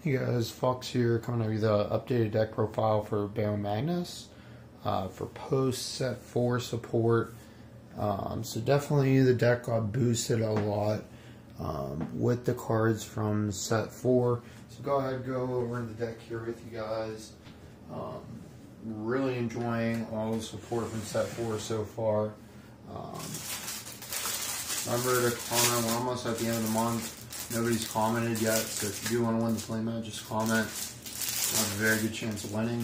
Hey guys, Fox here, coming over the updated deck profile for Baromagnes for post set 4 support. So definitely the deck got boosted a lot with the cards from set 4. So go ahead, go over the deck here with you guys. Really enjoying all the support from set 4 so far. Remember to comment, we're almost at the end of the month. Nobody's commented yet, so if you do want to win the playmat, just comment. You have a very good chance of winning.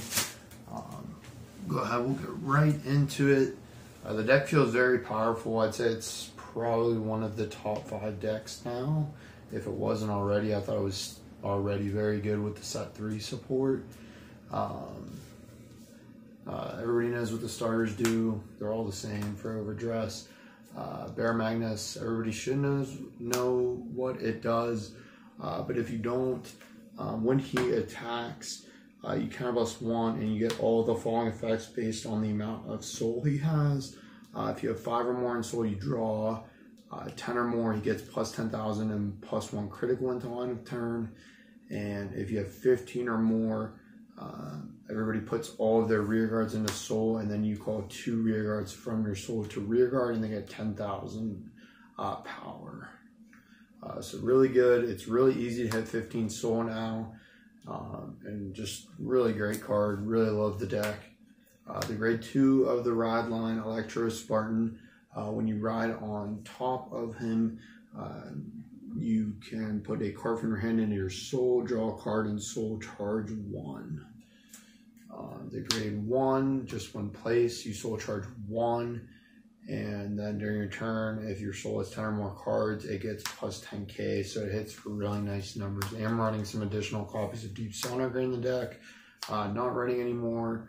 Go ahead, we'll get right into it. The deck feels very powerful. I'd say it's probably one of the top 5 decks now. If it wasn't already, I thought it was already very good with the set 3 support. Everybody knows what the starters do. They're all the same for Overdress. Baromagnes, everybody should know what it does, but if you don't, when he attacks, you counterblast 1 and you get all the following effects based on the amount of soul he has. If you have 5 or more in soul, you draw. 10 or more, he gets plus 10,000 and plus 1 critical into line of turn. And if you have 15 or more, everybody puts all of their rear guards into soul, and then you call 2 rear guards from your soul to rear guard, and they get 10,000 power. So really good. It's really easy to hit 15 soul now, and just really great card. Really love the deck. The grade 2 of the ride line, Electro Spartan. When you ride on top of him, you can put a card from your hand into your soul, draw a card, and soul charge 1. The grade 1, just one place, you soul charge 1, and then during your turn, if your soul has 10 or more cards, it gets plus 10k, so it hits for really nice numbers. I'm running some additional copies of Deep Sonar in the deck, not running anymore.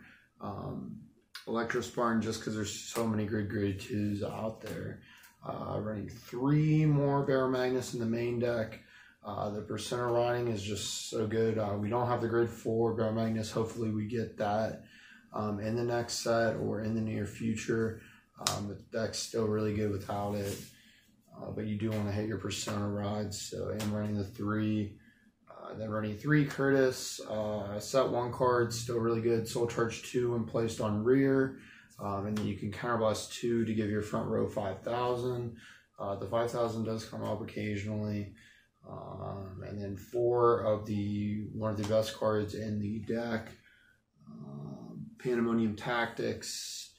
Electro Spartan, just because there's so many good grade 2s out there. Running 3 more Baromagnes in the main deck. The percent of riding is just so good. We don't have the grade 4 Baromagnes. Hopefully we get that in the next set or in the near future. The deck's still really good without it. But you do want to hit your percent of rides. So I am running the 3. Then running 3 Curtis. Set 1 card, still really good. Soul charge 2 when placed on rear. And then you can counterblast 2 to give your front row 5,000. The 5,000 does come up occasionally. And then 4 of one of the best cards in the deck, Pandemonium Tactics,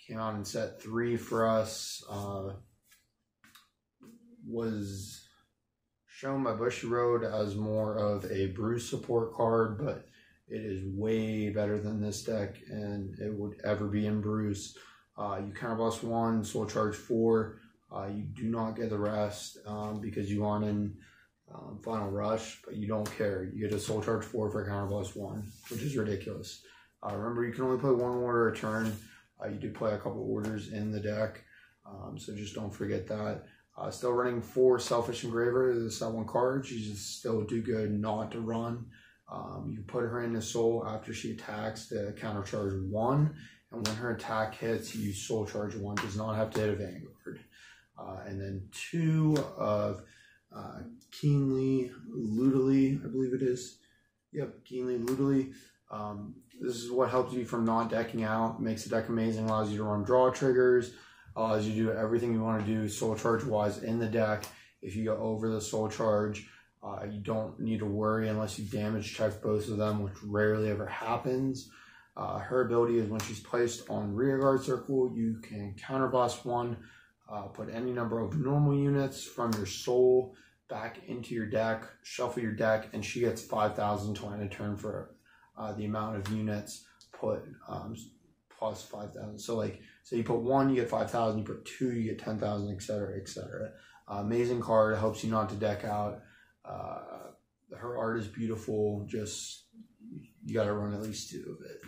came out in set 3 for us. Was shown by Bushy Road as more of a Bruce support card, but it is way better than this deck, and it would ever be in Bruce. You counterblast 1, soul charge 4. You do not get the rest because you aren't in Final Rush, but you don't care. You get a soul charge 4 for counterblast 1, which is ridiculous. Remember, you can only play 1 order a turn. You do play a couple orders in the deck, so just don't forget that. Still running 4 Selfish Engraver, the set 1 card. She's still too good not to run. You put her in the soul after she attacks to counter charge 1, and when her attack hits, you soul charge 1. Does not have to hit a Vanguard. And then 2 of Keenly Ludily, I believe it is. Yep, Keenly Ludily. This is what helps you from not decking out, makes the deck amazing, allows you to run draw triggers, allows you to do everything you want to do soul charge wise in the deck. If you go over the soul charge, you don't need to worry unless you damage check both of them, which rarely ever happens. Her ability is when she's placed on rear guard circle, you can counterblast 1, put any number of normal units from your soul back into your deck, shuffle your deck, and she gets 5,000 to end a turn for the amount of units put plus 5,000. So you put 1, you get 5,000, you put 2, you get 10,000, etc., etc. Amazing card, helps you not to deck out. Her art is beautiful, just you got to run at least 2 of it.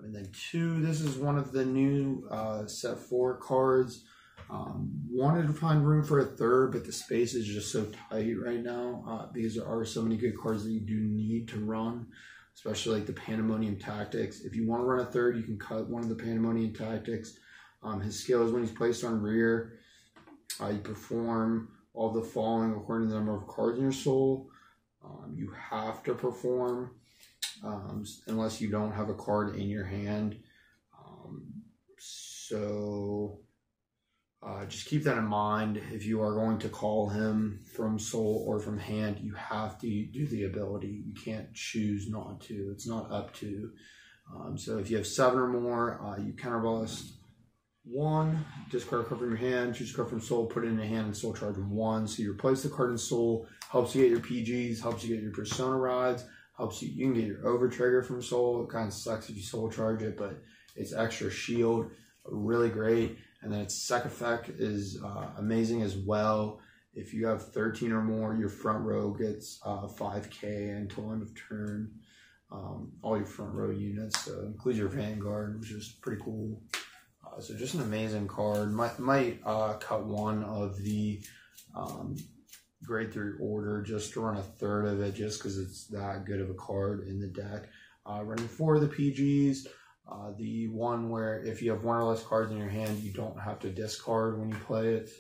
And then 2, this is one of the new set 4 cards. Wanted to find room for a 3rd, but the space is just so tight right now because there are so many good cards that you do need to run, especially like the Pandemonium Tactics. If you want to run a 3rd, you can cut one of the Pandemonium Tactics. His skill is when he's placed on rear, you perform all the following according to the number of cards in your soul. You have to perform unless you don't have a card in your hand. So just keep that in mind. If you are going to call him from soul or from hand, you have to do the ability. You can't choose not to. It's not up to. So if you have 7 or more, you counterblast 1, discard a card from your hand, choose a card from soul, put it in your hand, and soul charge 1. So you replace the card in soul, helps you get your PGs, helps you get your persona rides, helps you can get your over trigger from soul. It kind of sucks if you soul charge it, but it's extra shield, really great. And then its sec effect is amazing as well. If you have 13 or more, your front row gets 5k until end of turn. All your front row units, so includes your Vanguard, which is pretty cool. So just an amazing card. Might cut one of the grade 3 order just to run a third of it, just because it's that good of a card in the deck. Running 4 of the PGs. The one where if you have 1 or less cards in your hand, you don't have to discard when you play it.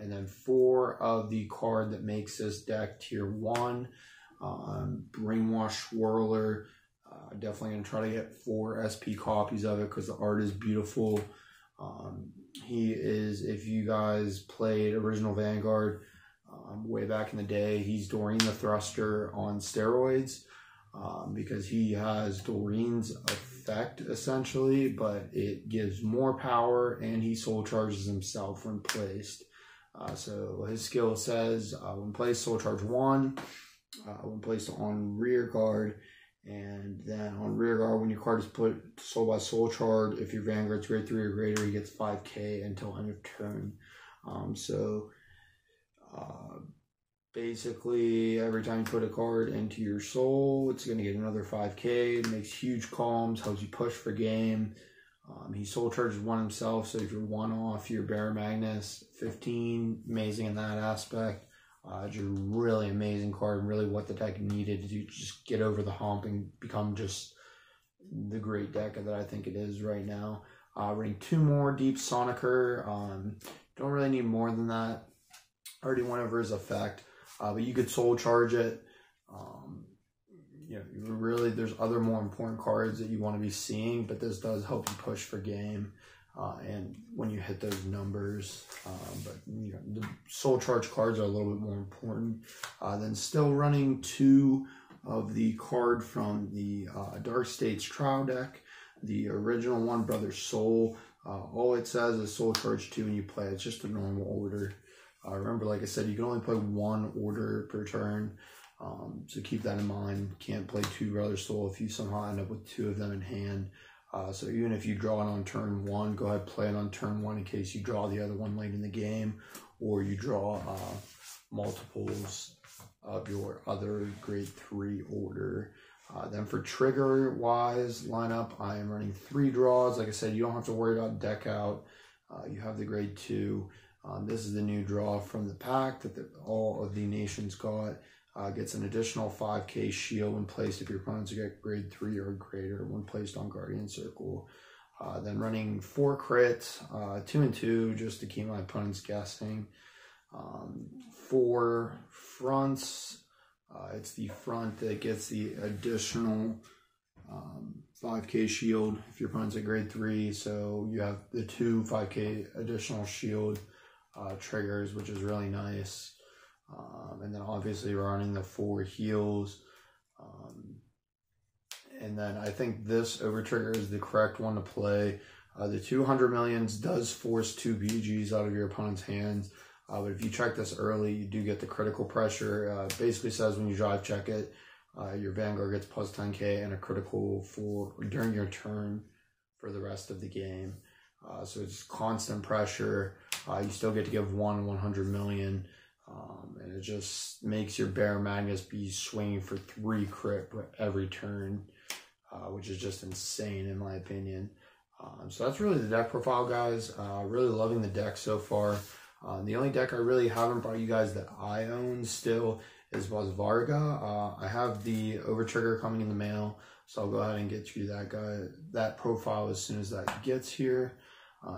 And then 4 of the card that makes this deck tier 1. Brainwash Swirler. Definitely going to try to get 4 SP copies of it because the art is beautiful. He is, if you guys played original Vanguard way back in the day, he's Doreen the Thruster on steroids. Because he has Doreen's effect essentially, but it gives more power and he soul charges himself when placed. So his skill says when placed, soul charge 1, when placed on rear guard, and then on rear guard, when your card is put soul by soul charge, if your Vanguard's grade 3 or greater, he gets 5k until end of turn. Basically, every time you put a card into your soul, it's going to get another 5k. It makes huge calms, helps you push for game. He soul charges 1 himself, so if you're 1 off your Baromagnes, 15, amazing in that aspect. Just a really amazing card, and really what the deck needed to just get over the hump and become just the great deck that I think it is right now. Running 2 more Deep Sonicer. Don't really need more than that. Already went over his effect. But you could soul charge it. Really, there's other more important cards that you want to be seeing, but this does help you push for game and when you hit those numbers. But the soul charge cards are a little bit more important. Then still running 2 of the card from the Dark States trial deck, the original one, Brother Soul. All it says is soul charge 2 when you play. It's just a normal order. Remember, like I said, you can only play 1 order per turn, so keep that in mind. Can't play 2 Brother Soul if you somehow end up with 2 of them in hand. So even if you draw it on turn 1, go ahead, play it on turn 1 in case you draw the other one late in the game, or you draw multiples of your other grade 3 order. Then for trigger-wise lineup, I am running 3 draws. Like I said, you don't have to worry about deck out. You have the grade 2. This is the new draw from the pack that all of the nations got. Gets an additional 5k shield when placed if your opponents get grade 3 or greater when placed on Guardian Circle. Then running 4 crits, 2 and 2, just to keep my opponents guessing. 4 fronts. It's the front that gets the additional 5k shield if your opponent's at grade 3. So you have the 2 5k additional shield triggers, which is really nice. And then obviously running the 4 heals. And then I think this over trigger is the correct one to play. The 200 millions does force 2 BGs out of your opponent's hands. But if you check this early, you do get the critical pressure. Basically says when you drive check it, your Vanguard gets plus 10k and a critical for during your turn for the rest of the game. So it's constant pressure. You still get to give 100 million. And it just makes your Baromagnes be swinging for 3 crit every turn, which is just insane in my opinion. So that's really the deck profile, guys. Really loving the deck so far. The only deck I really haven't brought you guys that I own still is Varga. I have the Overtrigger coming in the mail, so I'll go ahead and get you that profile as soon as that gets here.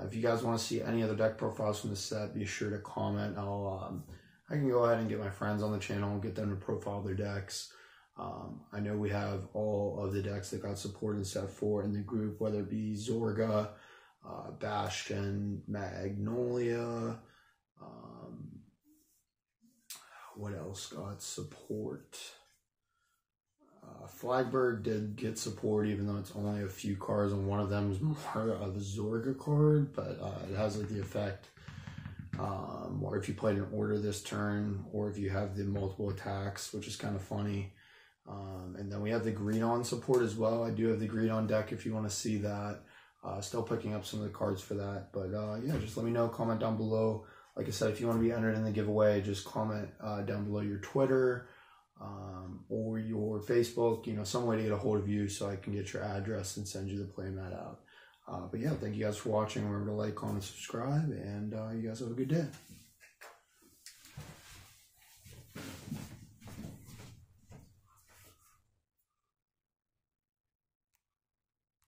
If you guys want to see any other deck profiles from the set, be sure to comment. I'll I can go ahead and get my friends on the channel and get them to profile their decks. I know we have all of the decks that got support in set 4 in the group, whether it be Zorga, Bastion, Magnolia, what else got support? Flagberg did get support, even though it's only a few cards, and one of them is more of a Zorga card, but it has like the effect, or if you played an order this turn, or if you have the multiple attacks, which is kind of funny. And then we have the Greedon support as well. I do have the Greedon deck if you want to see that. Still picking up some of the cards for that. But yeah, just let me know. Comment down below. Like I said, if you want to be entered in the giveaway, just comment down below your Twitter or your Facebook. You know, some way to get a hold of you so I can get your address and send you the playmat out. But yeah, thank you guys for watching. Remember to like, comment, subscribe, and you guys have a good day.